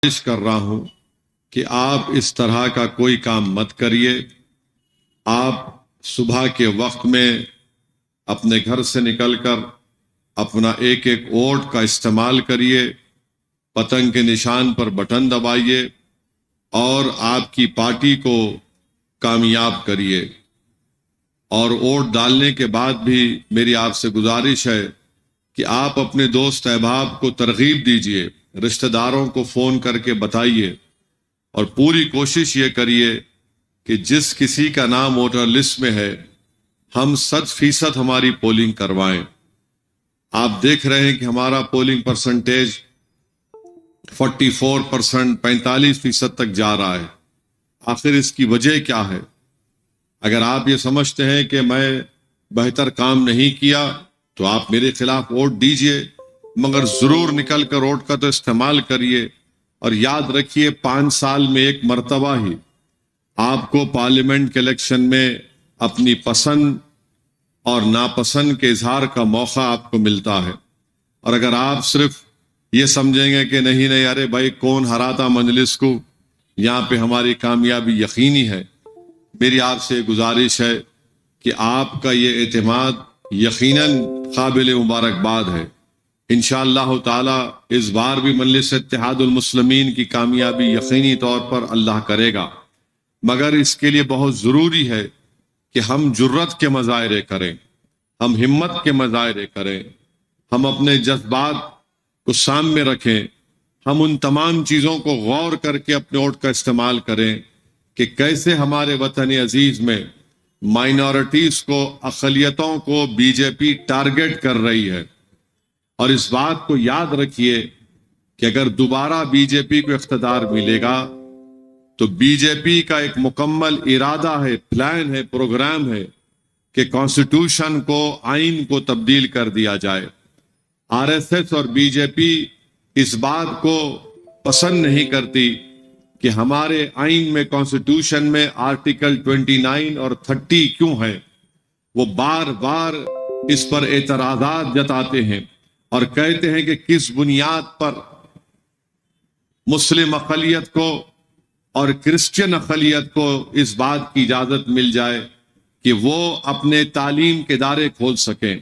कोशिश कर रहा हूं कि आप इस तरह का कोई काम मत करिए। आप सुबह के वक्त में अपने घर से निकलकर अपना एक एक वोट का इस्तेमाल करिए, पतंग के निशान पर बटन दबाइए और आपकी पार्टी को कामयाब करिए। और वोट डालने के बाद भी मेरी आपसे गुजारिश है कि आप अपने दोस्त अहबाब को तरगीब दीजिए, रिश्तेदारों को फोन करके बताइए और पूरी कोशिश ये करिए कि जिस किसी का नाम वोटर लिस्ट में है हम 100% हमारी पोलिंग करवाएं। आप देख रहे हैं कि हमारा पोलिंग परसेंटेज 44%, 45% तक जा रहा है। आखिर इसकी वजह क्या है? अगर आप ये समझते हैं कि मैं बेहतर काम नहीं किया तो आप मेरे खिलाफ वोट दीजिए, मगर जरूर निकल कर वोट का तो इस्तेमाल करिए। और याद रखिए, 5 साल में एक मर्तबा ही आपको पार्लियामेंट के इलेक्शन में अपनी पसंद और नापसंद के इजहार का मौका आपको मिलता है। और अगर आप सिर्फ ये समझेंगे कि नहीं नहीं, अरे भाई कौन हराता मजलिस को, यहाँ पे हमारी कामयाबी यकीनी है, मेरी आपसे गुजारिश है कि आपका ये एतमाद यकीनन काबिल मुबारकबाद है। इंशाअल्लाह ताला इस बार भी मजलिस इत्तेहादुल मुस्लिमीन की कामयाबी यकीनी तौर पर अल्लाह करेगा, मगर इसके लिए बहुत जरूरी है कि हम जुर्रत के मजाहरे करें, हम हिम्मत के मजाहरे करें, हम अपने जज्बात को सामने रखें, हम उन तमाम चीजों को गौर करके अपने वोट का इस्तेमाल करें कि कैसे हमारे वतन अजीज में माइनॉरिटीज को, अक़लियतों को बीजेपी टारगेट कर रही है। और इस बात को याद रखिए कि अगर दोबारा बीजेपी को इख्तिदार मिलेगा तो बीजेपी का एक मुकम्मल इरादा है, प्लान है, प्रोग्राम है कि कॉन्स्टिट्यूशन को, आइन को तब्दील कर दिया जाए। आरएसएस और बीजेपी इस बात को पसंद नहीं करती कि हमारे आइन में, कॉन्स्टिट्यूशन में आर्टिकल 29 और 30 क्यों है। वो बार बार इस पर एतराजात जताते हैं और कहते हैं कि किस बुनियाद पर मुस्लिम अक़लियत को और क्रिश्चियन अक़लियत को इस बात की इजाजत मिल जाए कि वो अपने तालीम के दायरे खोल सकें।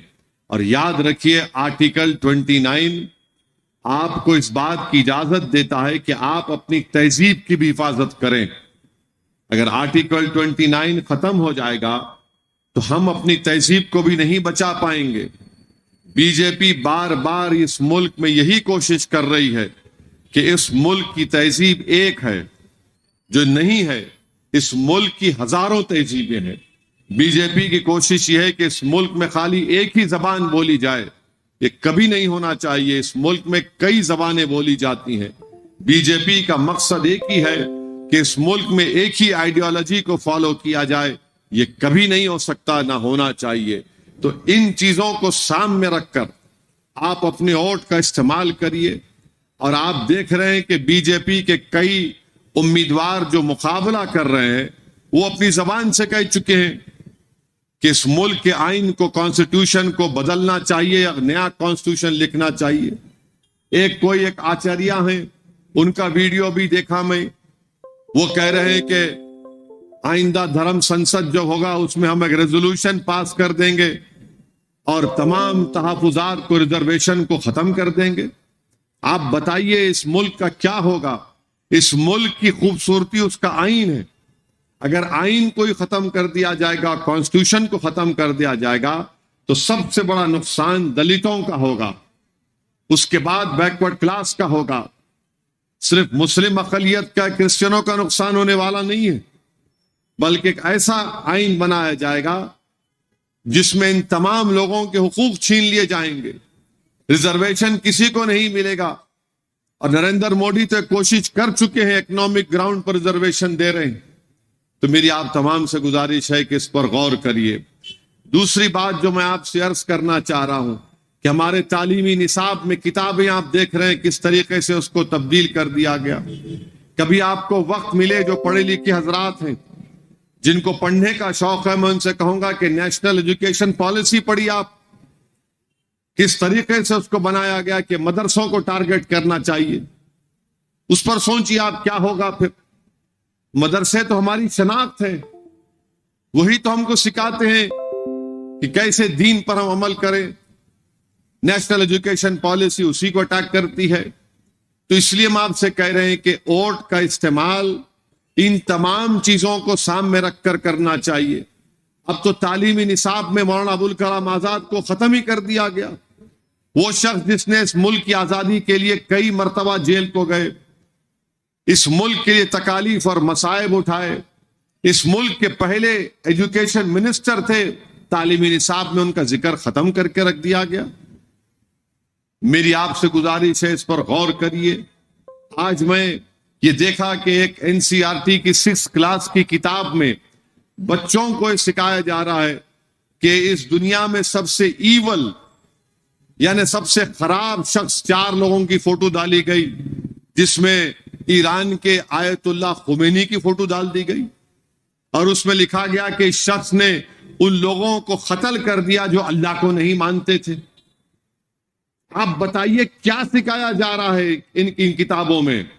और याद रखिए, आर्टिकल 29 आपको इस बात की इजाजत देता है कि आप अपनी तहजीब की भी हिफाजत करें। अगर आर्टिकल 29 खत्म हो जाएगा तो हम अपनी तहजीब को भी नहीं बचा पाएंगे। बीजेपी बार बार इस मुल्क में यही कोशिश कर रही है कि इस मुल्क की तहजीब एक है, जो नहीं है। इस मुल्क की हजारों तहजीबें हैं। बीजेपी की कोशिश यह है कि इस मुल्क में खाली एक ही जबान बोली जाए। ये कभी नहीं होना चाहिए। इस मुल्क में कई जबानें बोली जाती हैं। बीजेपी का मकसद एक ही है कि इस मुल्क में एक ही आइडियोलॉजी को फॉलो किया जाए। ये कभी नहीं हो सकता, ना होना चाहिए। तो इन चीजों को सामने रखकर आप अपने वोट का इस्तेमाल करिए। और आप देख रहे हैं कि बीजेपी के कई उम्मीदवार जो मुकाबला कर रहे हैं वो अपनी जबान से कह चुके हैं कि इस मुल्क के आइन को, कॉन्स्टिट्यूशन को बदलना चाहिए, नया कॉन्स्टिट्यूशन लिखना चाहिए। एक आचार्य हैं, उनका वीडियो भी देखा मैं। वो कह रहे हैं कि आइंदा धर्म संसद जो होगा उसमें हम एक रेजोल्यूशन पास कर देंगे और तमाम तहफुजात को, रिजर्वेशन को खत्म कर देंगे। आप बताइए इस मुल्क का क्या होगा? इस मुल्क की खूबसूरती उसका आइन है। अगर आइन को ही खत्म कर दिया जाएगा, कॉन्स्टिट्यूशन को खत्म कर दिया जाएगा, तो सबसे बड़ा नुकसान दलितों का होगा, उसके बाद बैकवर्ड क्लास का होगा। सिर्फ मुस्लिम अक़लियत का, क्रिश्चियनों का नुकसान होने वाला नहीं है, बल्कि एक ऐसा आइन बनाया जाएगा जिसमें इन तमाम लोगों के हुकूक छीन लिए जाएंगे, रिजर्वेशन किसी को नहीं मिलेगा। और नरेंद्र मोदी तो कोशिश कर चुके हैं, इकोनॉमिक ग्राउंड पर रिजर्वेशन दे रहे हैं। तो मेरी आप तमाम से गुजारिश है कि इस पर गौर करिए। दूसरी बात जो मैं आपसे अर्ज करना चाह रहा हूं कि हमारे तालीमी निसाब में किताबें आप देख रहे हैं किस तरीके से उसको तब्दील कर दिया गया। कभी आपको वक्त मिले, जो पढ़े लिखे हजरात हैं, जिनको पढ़ने का शौक है, मैं उनसे कहूंगा कि नेशनल एजुकेशन पॉलिसी पढ़िए आप। किस तरीके से उसको बनाया गया कि मदरसों को टारगेट करना चाहिए, उस पर सोचिए आप क्या होगा फिर। मदरसे तो हमारी शनाख्त है, वही तो हमको सिखाते हैं कि कैसे दीन पर हम अमल करें। नेशनल एजुकेशन पॉलिसी उसी को अटैक करती है। तो इसलिए हम आपसे कह रहे हैं कि वोट का इस्तेमाल इन तमाम चीजों को सामने रखकर करना चाहिए। अब तो तालीमी निसाब में मौलाना अबुल कलाम आजाद को खत्म ही कर दिया गया। वो शख्स जिसने इस मुल्क की आजादी के लिए कई मर्तबा जेल को गए, इस मुल्क के लिए तकालीफ और मसाइब उठाए, इस मुल्क के पहले एजुकेशन मिनिस्टर थे, तालीमी निसाब में उनका जिक्र खत्म करके रख दिया गया। मेरी आपसे गुजारिश है, इस पर गौर करिए। आज मैं ये देखा कि एक एनसीईआरटी की 6th क्लास की किताब में बच्चों को सिखाया जा रहा है कि इस दुनिया में सबसे ईवल यानी सबसे खराब शख्स 4 लोगों की फोटो डाली गई, जिसमें ईरान के आयतुल्लाह खुमैनी की फोटो डाल दी गई और उसमें लिखा गया कि इस शख्स ने उन लोगों को कत्ल कर दिया जो अल्लाह को नहीं मानते थे। आप बताइए क्या सिखाया जा रहा है इन किताबों में।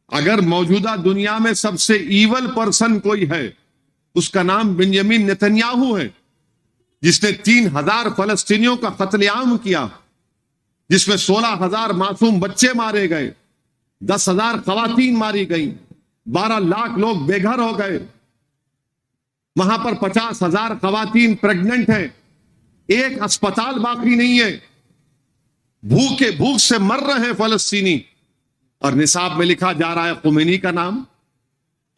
अगर मौजूदा दुनिया में सबसे ईवल पर्सन कोई है, उसका नाम बेंजामिन नेतन्याहू है, जिसने 3000 फलस्तीनियों का कत्लेआम किया, जिसमें 16,000 मासूम बच्चे मारे गए, 10,000 खवातीन मारी गई, 12 लाख लोग बेघर हो गए, वहां पर 50,000 खवातीन प्रेग्नेंट हैं, एक अस्पताल बाकी नहीं है, भूख से मर रहे हैं फलस्तीनी, और निसाब में लिखा जा रहा है खुमैनी का नाम।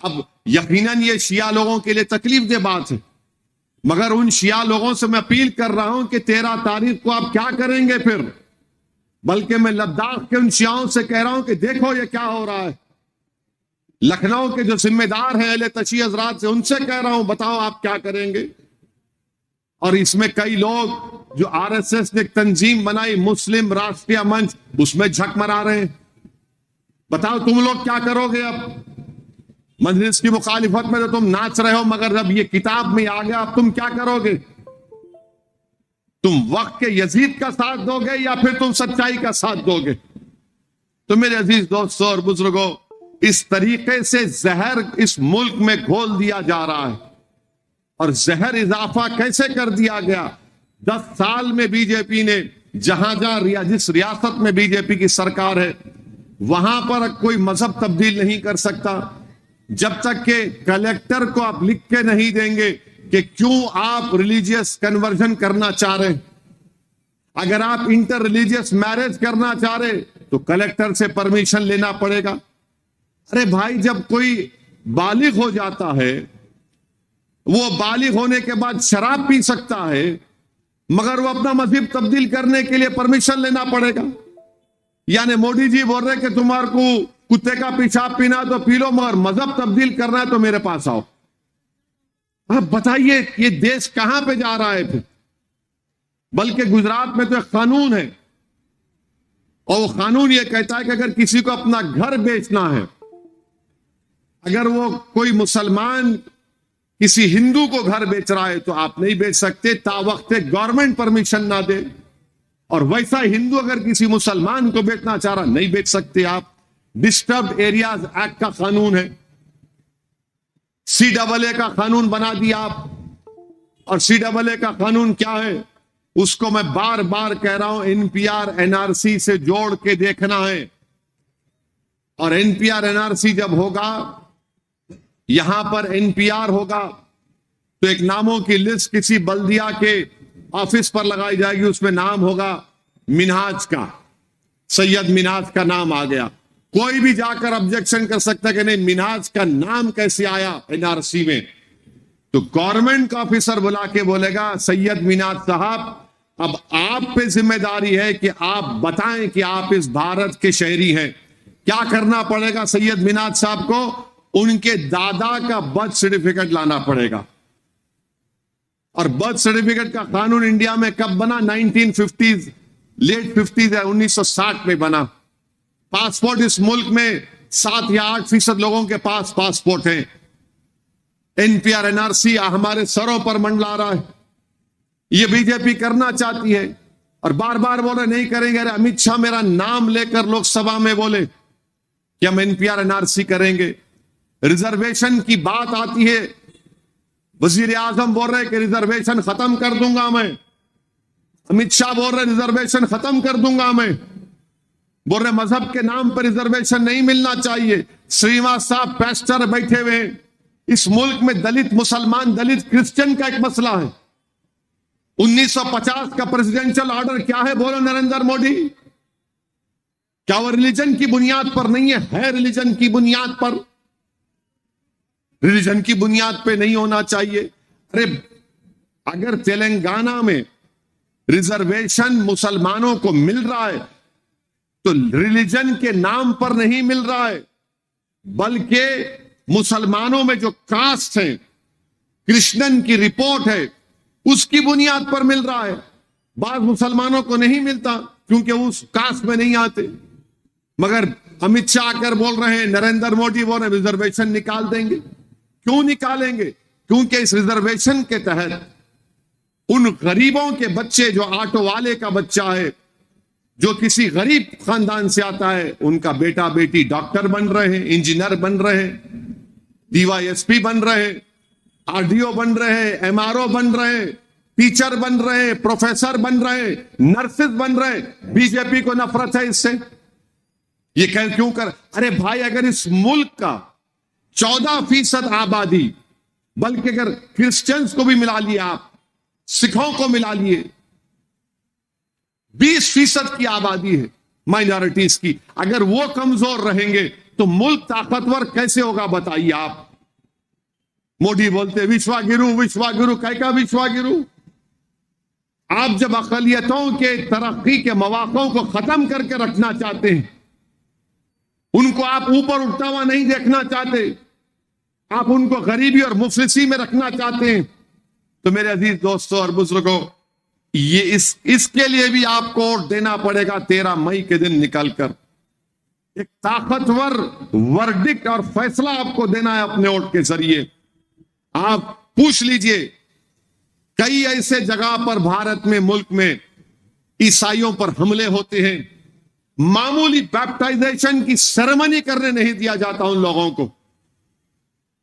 अब यकीनन ये शिया लोगों के लिए तकलीफ दे बात है, मगर उन शिया लोगों से मैं अपील कर रहा हूं कि 13 तारीख को आप क्या करेंगे फिर। बल्कि मैं लद्दाख के उन शियाओं से कह रहा हूं कि देखो ये क्या हो रहा है। लखनऊ के जो जिम्मेदार हैं अहले तशी हजरात से, उनसे कह रहा हूं बताओ आप क्या करेंगे। और इसमें कई लोग जो आरएसएस ने एक तंजीम बनाई मुस्लिम राष्ट्रीय मंच, उसमें झक मरा रहे हैं। बताओ तुम लोग क्या करोगे। अब मजलिस की मुखालिफत में तो तुम नाच रहे हो, मगर जब ये किताब में आ गया अब तुम क्या करोगे। तुम वक्त के यजीद का साथ दोगे या फिर तुम सच्चाई का साथ दोगे। तो मेरे अजीज दोस्तों और बुजुर्गों, इस तरीके से जहर इस मुल्क में घोल दिया जा रहा है। और जहर इजाफा कैसे कर दिया गया। 10 साल में बीजेपी ने जिस रियासत में बीजेपी की सरकार है, वहां पर कोई मजहब तब्दील नहीं कर सकता जब तक के कलेक्टर को आप लिख के नहीं देंगे कि क्यों आप रिलीजियस कन्वर्जन करना चाह रहे हैं। अगर आप इंटर रिलीजियस मैरिज करना चाह रहे तो कलेक्टर से परमिशन लेना पड़ेगा। अरे भाई, जब कोई बालिग हो जाता है, वो बालिग होने के बाद शराब पी सकता है, मगर वो अपना मजहब तब्दील करने के लिए परमिशन लेना पड़ेगा। यानी मोदी जी बोल रहे कि तुम्हारे को कुत्ते का पेशाब पीना तो पी लो, मगर मजहब तब्दील करना है तो मेरे पास आओ। आप बताइए ये देश कहां पे जा रहा है फिर। बल्कि गुजरात में तो एक कानून है, और वो कानून ये कहता है कि अगर किसी को अपना घर बेचना है, अगर वो कोई मुसलमान किसी हिंदू को घर बेच रहा है तो आप नहीं बेच सकते तावक्त गवर्नमेंट परमिशन ना दे। और वैसा हिंदू अगर किसी मुसलमान को बेचना चाह रहा, नहीं बेच सकते आप। डिस्टर्ब्ड एरियाज एक्ट का कानून है, CAA का कानून बना दिया आप। और CAA का कानून क्या है, उसको मैं बार बार कह रहा हूं, NPR NRC से जोड़ के देखना है। और NPR NRC जब होगा, यहां पर NPR होगा, तो एक नामों की लिस्ट किसी बल्दिया के ऑफिस पर लगाई जाएगी, उसमें नाम होगा मिनहाज का, सैयद मिनहाज का नाम आ गया। कोई भी जाकर ऑब्जेक्शन कर सकता है कि नहीं, मिनहाज का नाम कैसे आया NRC में। तो गवर्नमेंट का ऑफिसर बुला के बोलेगा, सैयद मिनहाज साहब, अब आप पे जिम्मेदारी है कि आप बताएं कि आप इस भारत के शहरी हैं। क्या करना पड़ेगा सैयद मिनहाज साहब को? उनके दादा का बर्थ सर्टिफिकेट लाना पड़ेगा। और बर्थ सर्टिफिकेट का कानून इंडिया में कब बना? 1950s, लेट 50s या 1960 में बना। पासपोर्ट इस मुल्क में 7 या 8% लोगों के पास पासपोर्ट है। NPR NRC हमारे सरों पर मंडला रहा है। ये बीजेपी करना चाहती है और बार बार बोले नहीं करेंगे। अरे अमित शाह मेरा नाम लेकर लोकसभा में बोले कि हम एनपीआर एनआरसी करेंगे। रिजर्वेशन की बात आती है, वजीर आजम बोल रहे कि रिजर्वेशन खत्म कर दूंगा मैं, अमित शाह बोल रहे रिजर्वेशन खत्म कर दूंगा मैं, बोल रहे मजहब के नाम पर रिजर्वेशन नहीं मिलना चाहिए। श्रीवास साहब पैस्टर बैठे हुए हैं। इस मुल्क में दलित मुसलमान, दलित क्रिश्चियन का एक मसला है। 1950 का प्रेसिडेंशियल ऑर्डर क्या है, बोलो नरेंद्र मोदी? क्या वो रिलीजन की बुनियाद पर नहीं है रिलीजन की बुनियाद पर, रिलीजन की बुनियाद पे नहीं होना चाहिए। अरे अगर तेलंगाना में रिजर्वेशन मुसलमानों को मिल रहा है तो रिलीजन के नाम पर नहीं मिल रहा है, बल्कि मुसलमानों में जो कास्ट है, कृष्णन की रिपोर्ट है, उसकी बुनियाद पर मिल रहा है। बाद मुसलमानों को नहीं मिलता क्योंकि उस कास्ट में नहीं आते। मगर अमित शाह आकर बोल रहे हैं, नरेंद्र मोदी बोल रहे रिजर्वेशन निकाल देंगे। क्यों निकालेंगे? क्योंकि इस रिजर्वेशन के तहत उन गरीबों के बच्चे, जो ऑटो वाले का बच्चा है, जो किसी गरीब खानदान से आता है, उनका बेटा बेटी डॉक्टर बन रहे हैं, इंजीनियर बन रहे हैं, डीवाईएसपी बन रहे हैं, आरडीओ बन रहे हैं, एमआरओ बन रहे हैं, टीचर बन रहे हैं, प्रोफेसर बन रहे हैं, नर्सेज बन रहे हैं। बीजेपी को नफरत है इससे। ये क्यों कर? अरे भाई, अगर इस मुल्क का 14% आबादी, बल्कि अगर क्रिश्चियंस को भी मिला लिया, आप सिखों को मिला लिए, 20% की आबादी है माइनॉरिटीज की, अगर वो कमजोर रहेंगे तो मुल्क ताकतवर कैसे होगा बताइए आप? मोदी बोलते विश्वागुरु विश्वागुरु, का विश्वागुरु? आप जब अकलियतों के तरक्की के मौकों को खत्म करके रखना चाहते हैं, उनको आप ऊपर उठता हुआ नहीं देखना चाहते, आप उनको गरीबी और मुफलिसी में रखना चाहते हैं, तो मेरे अजीज दोस्तों और बुजुर्गों, ये इसके लिए भी आपको वोट देना पड़ेगा 13 मई के दिन निकलकर। एक ताकतवर वर्डिक्ट और फैसला आपको देना है अपने वोट के जरिए। आप पूछ लीजिए, कई ऐसे जगह पर भारत में, मुल्क में ईसाइयों पर हमले होते हैं, मामूली बैप्टाइजेशन की सेरेमनी करने नहीं दिया जाता उन लोगों को।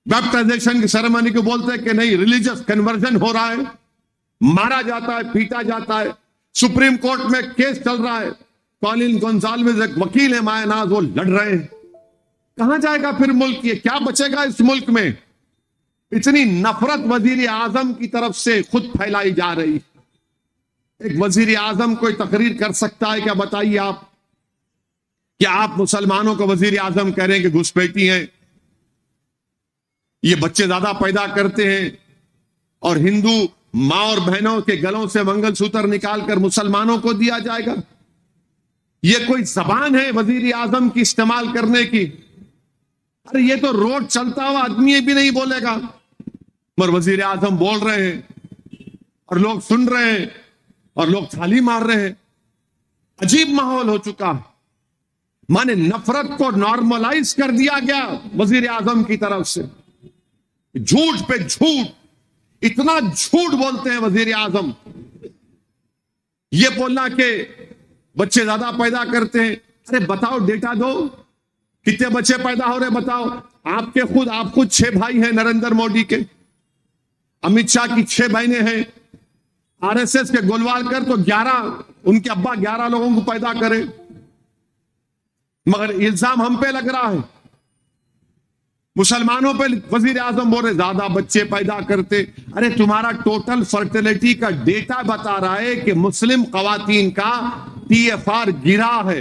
बैप्टाइजेशन की सेरेमनी को बोलते हैं कि नहीं, रिलीजियस कन्वर्जन हो रहा है, मारा जाता है, पीटा जाता है। सुप्रीम कोर्ट में केस चल रहा है, कॉलिन गोंजाल्विस एक वकील है मायनाज, वो लड़ रहे हैं। कहां जाएगा फिर मुल्क? ये क्या बचेगा इस मुल्क में? इतनी नफरत वजीर आजम की तरफ से खुद फैलाई जा रही। एक वजीर आजम कोई तकरीर कर सकता है क्या? बताइए आप। क्या आप मुसलमानों को वजीर आजम कह रहे हैं कि घुसपैठी हैं, ये बच्चे ज्यादा पैदा करते हैं, और हिंदू मां और बहनों के गलों से मंगलसूत्र निकालकर मुसलमानों को दिया जाएगा? ये कोई जबान है वजीर आजम की इस्तेमाल करने की? अरे ये तो रोड चलता हुआ आदमी भी नहीं बोलेगा, मगर वजीर आजम बोल रहे हैं और लोग सुन रहे हैं और लोग थाली मार रहे हैं। अजीब माहौल हो चुका है। माने नफरत को नॉर्मलाइज कर दिया गया वजीर आजम की तरफ से। झूठ पे झूठ, इतना झूठ बोलते हैं वजीर आजम। ये बोलना कि बच्चे ज्यादा पैदा करते हैं, अरे बताओ, डेटा दो, कितने बच्चे पैदा हो रहे बताओ। आप खुद 6 भाई हैं नरेंद्र मोदी के, अमित शाह की 6 बहनें हैं, आरएसएस के गोलवालकर तो 11, उनके अब्बा 11 लोगों को पैदा करे। मगर इल्जाम हम पे लग रहा है, मुसलमानों पे वजीर आजम बोल रहे ज्यादा बच्चे पैदा करते। अरे तुम्हारा टोटल फर्टिलिटी का डेटा बता रहा है कि मुस्लिम खवातीन का TFR गिरा है।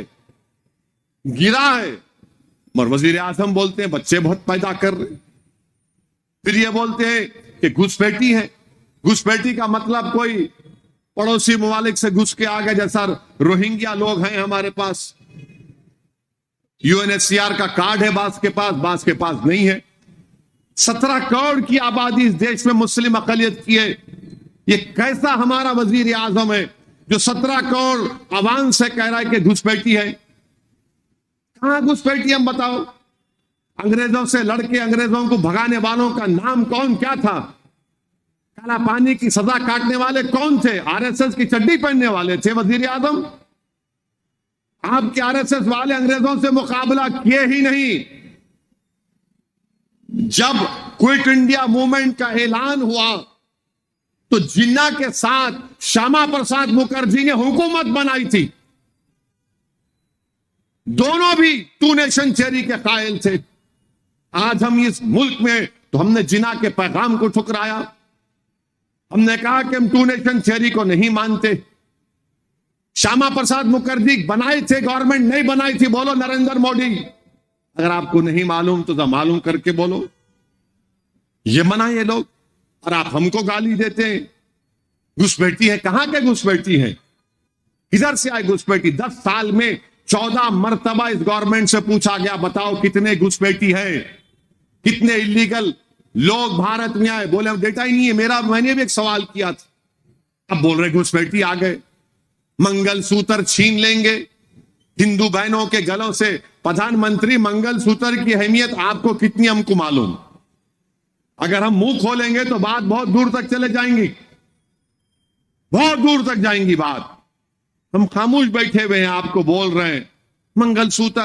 मगर वजीर आजम बोलते हैं बच्चे बहुत पैदा कर रहे। फिर ये बोलते हैं कि घुसपैठी है। घुसपैठी का मतलब कोई पड़ोसी ममालिक से घुस के आ गए, जैसा रोहिंग्या लोग हैं हमारे पास। UNHCR का कार्ड है बास के पास नहीं है। 17 करोड़ की आबादी इस देश में मुस्लिम अकलियत की है। ये कैसा हमारा वजीर आजम है जो 17 करोड़ आवाम से कह रहा है कि घुसपैठी है? कहां घुसपैठी, हम बताओ। अंग्रेजों से लड़के अंग्रेजों को भगाने वालों का नाम क्या था? काला पानी की सजा काटने वाले कौन थे? RSS की चड्डी पहनने वाले थे वजीर आजम। आपके आरएसएस वाले अंग्रेजों से मुकाबला किए ही नहीं। जब क्विट इंडिया मूवमेंट का ऐलान हुआ तो जिन्ना के साथ श्यामा प्रसाद मुखर्जी ने हुकूमत बनाई थी। दोनों भी टू नेशन थ्योरी के कायल थे। आज हम इस मुल्क में तो हमने जिन्ना के पैगाम को ठुकराया। हमने कहा कि हम टू नेशन थ्योरी को नहीं मानते। श्यामा प्रसाद मुखर्जी बनाए थे, गवर्नमेंट नहीं बनाई थी। बोलो नरेंद्र मोदी, अगर आपको नहीं मालूम तो मालूम करके बोलो। ये बनाए लोग और आप हमको गाली देते हैं। घुसपैठी है, कहां के घुसपैठी है? किधर से आए घुसपैठी? 10 साल में 14 मरतबा इस गवर्नमेंट से पूछा गया, बताओ कितने घुसपैठी है, कितने इलीगल लोग भारत में आए। बोले डेटा ही नहीं है। मैंने भी एक सवाल किया था, अब बोल रहे घुसपैठी आ गए। मंगलसूत्र छीन लेंगे हिंदू बहनों के गलों से। प्रधानमंत्री, मंगलसूत्र की अहमियत आपको कितनी हमको मालूम। अगर हम मुंह खोलेंगे तो बात बहुत दूर तक चले जाएंगी, बहुत दूर तक जाएंगी बात। हम खामोश बैठे हुए हैं, आपको बोल रहे हैं मंगलसूत्र।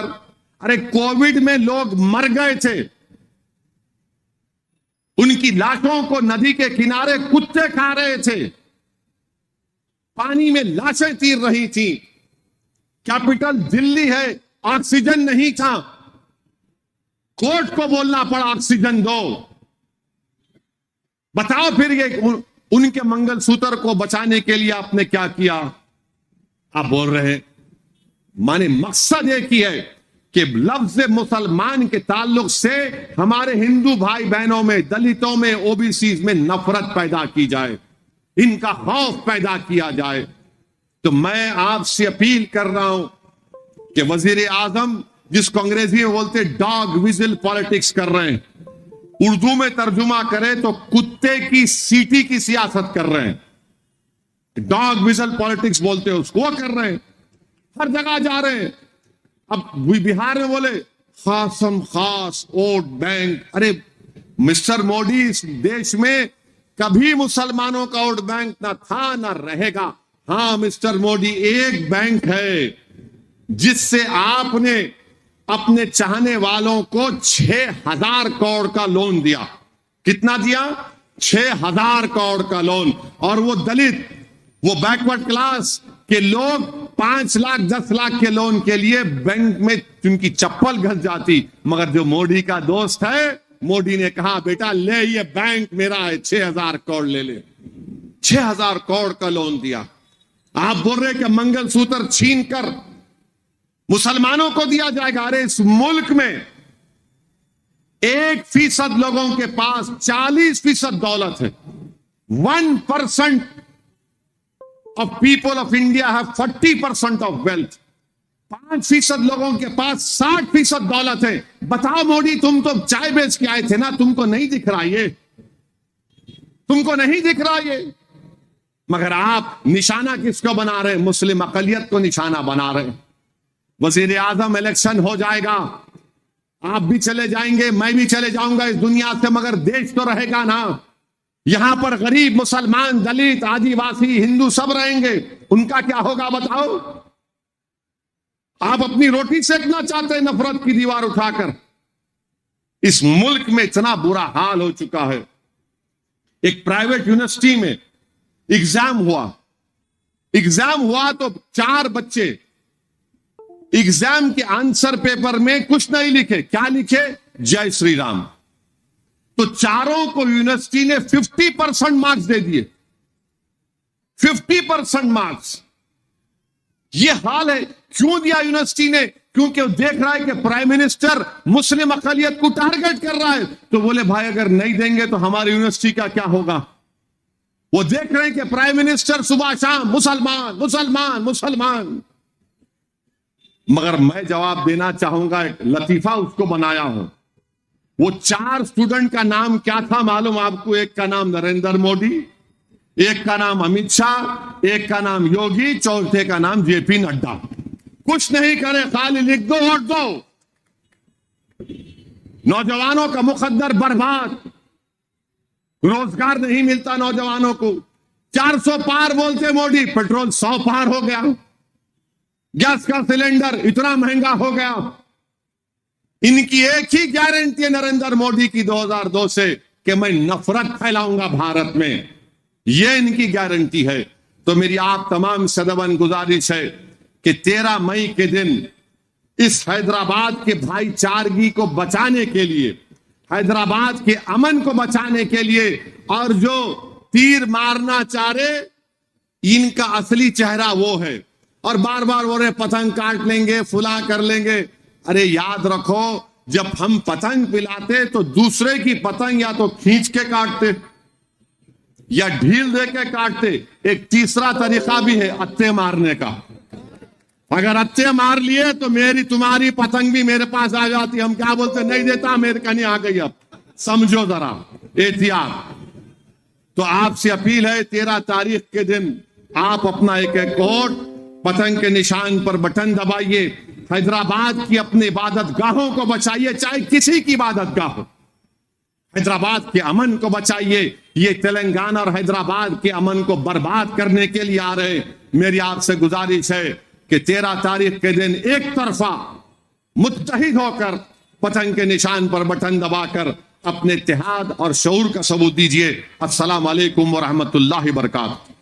अरे कोविड में लोग मर गए थे, उनकी लाशों को नदी के किनारे कुत्ते खा रहे थे, पानी में लाशें तीर रही थी। कैपिटल दिल्ली है, ऑक्सीजन नहीं था, कोर्ट को बोलना पड़ा ऑक्सीजन दो। बताओ फिर ये उनके मंगलसूत्र को बचाने के लिए आपने क्या किया? आप बोल रहे हैं। माने मकसद एक ही है कि लफ्ज मुसलमान के ताल्लुक से हमारे हिंदू भाई बहनों में, दलितों में, ओबीसी में नफरत पैदा की जाए, इनका खौफ पैदा किया जाए। तो मैं आपसे अपील कर रहा हूं कि वजीर आजम, जिसको अंग्रेजी में बोलते डॉग विजिल पॉलिटिक्स कर रहे हैं, उर्दू में तर्जुमा करें तो कुत्ते की सीटी की सियासत कर रहे हैं। डॉग विजिल पॉलिटिक्स बोलते हैं उसको, वो कर रहे हैं। हर जगह जा रहे हैं। अब बिहार में बोले खासम खास वोट बैंक। अरे मिस्टर मोदी, इस देश में कभी मुसलमानों का वोट बैंक ना था ना रहेगा। हां मिस्टर मोदी, एक बैंक है जिससे आपने अपने चाहने वालों को 6,000 करोड़ का लोन दिया। कितना दिया? 6,000 करोड़ का लोन। और वो दलित, वो बैकवर्ड क्लास के लोग 5 लाख 10 लाख के लोन के लिए बैंक में उनकी चप्पल घस जाती। मगर जो मोदी का दोस्त है, मोदी ने कहा बेटा ले, ये बैंक मेरा है, 6,000 करोड़ ले ले। 6,000 करोड़ का लोन दिया। आप बोल रहे कि मंगलसूत्र छीन कर मुसलमानों को दिया जाएगा। अरे इस मुल्क में 1% लोगों के पास 40% दौलत है। 1% of people of India have 40% of wealth. 5% लोगों के पास 60% दौलत है। बताओ मोदी, तुम तो चाय बेच के आए थे ना, तुमको नहीं दिख रहा ये? तुमको नहीं दिख रहा ये? मगर आप निशाना किसको बना रहे? मुस्लिम अकलियत को निशाना बना रहे। वजीर आजम, इलेक्शन हो जाएगा, आप भी चले जाएंगे, मैं भी चले जाऊंगा इस दुनिया से, मगर देश तो रहेगा ना। यहां पर गरीब, मुसलमान, दलित, आदिवासी, हिंदू सब रहेंगे। उनका क्या होगा बताओ? आप अपनी रोटी सेकना चाहते हैं नफरत की दीवार उठाकर। इस मुल्क में इतना बुरा हाल हो चुका है। एक प्राइवेट यूनिवर्सिटी में एग्जाम हुआ तो 4 बच्चे एग्जाम के आंसर पेपर में कुछ नहीं लिखे। क्या लिखे? जय श्री राम। तो चारों को यूनिवर्सिटी ने 50% मार्क्स दे दिए। 50% मार्क्स। ये हाल है। क्यों दिया यूनिवर्सिटी ने? क्योंकि वो देख रहा है कि प्राइम मिनिस्टर मुस्लिम अकलियत को टारगेट कर रहा है। तो बोले भाई अगर नहीं देंगे तो हमारी यूनिवर्सिटी का क्या होगा? वो देख रहे हैं कि प्राइम मिनिस्टर सुबह शाम मुसलमान मुसलमान मुसलमान। मगर मैं जवाब देना चाहूंगा, एक लतीफा उसको बनाया हूं। वो 4 स्टूडेंट का नाम क्या था मालूम आपको? एक का नाम नरेंद्र मोदी, एक का नाम अमित शाह, एक का नाम योगी, चौथे का नाम जेपी नड्डा। कुछ नहीं करे, खाली लिख दो वोट दो। नौजवानों का मुकद्दर बर्बाद, रोजगार नहीं मिलता नौजवानों को। 400 पार बोलते मोदी, पेट्रोल 100 पार हो गया। गैस का सिलेंडर इतना महंगा हो गया। इनकी एक ही गारंटी है नरेंद्र मोदी की 2002 से कि मैं नफरत फैलाऊंगा भारत में, यह इनकी गारंटी है। तो मेरी आप तमाम सदवन गुजारिश है कि 13 मई के दिन इस हैदराबाद के भाईचारगी को बचाने के लिए, हैदराबाद के अमन को बचाने के लिए, और जो तीर मारना चाह रहे इनका असली चेहरा वो है, और बार बार बोल रहे पतंग काट लेंगे, फुला कर लेंगे। अरे याद रखो, जब हम पतंग पिलाते तो दूसरे की पतंग या तो खींच के काटते या ढील दे के काटते। एक तीसरा तरीका भी है अत्ते मारने का। अगर अत्ते मार लिए तो मेरी तुम्हारी पतंग भी मेरे पास आ जाती। हम क्या बोलते, नहीं देता, मेरे कहीं आ गई। अब समझो जरा, एहतियात। तो आपसे अपील है, 13 तारीख के दिन आप अपना एक एक कोट पतंग के निशान पर बटन दबाइए। हैदराबाद की अपनी इबादत गाहों को बचाइए, चाहे किसी की इबादत गाह हो। हैदराबाद के अमन को बचाइए। ये तेलंगाना और हैदराबाद के अमन को बर्बाद करने के लिए आ रहे। मेरी आपसे गुजारिश है कि 13 तारीख के दिन एक तरफा मुत्तहिद होकर पतंग के निशान पर बटन दबाकर अपने इत्तेहाद और शऊर का सबूत दीजिए। अस्सलाम वालेकुम व रहमतुल्लाहि व बरकातहू।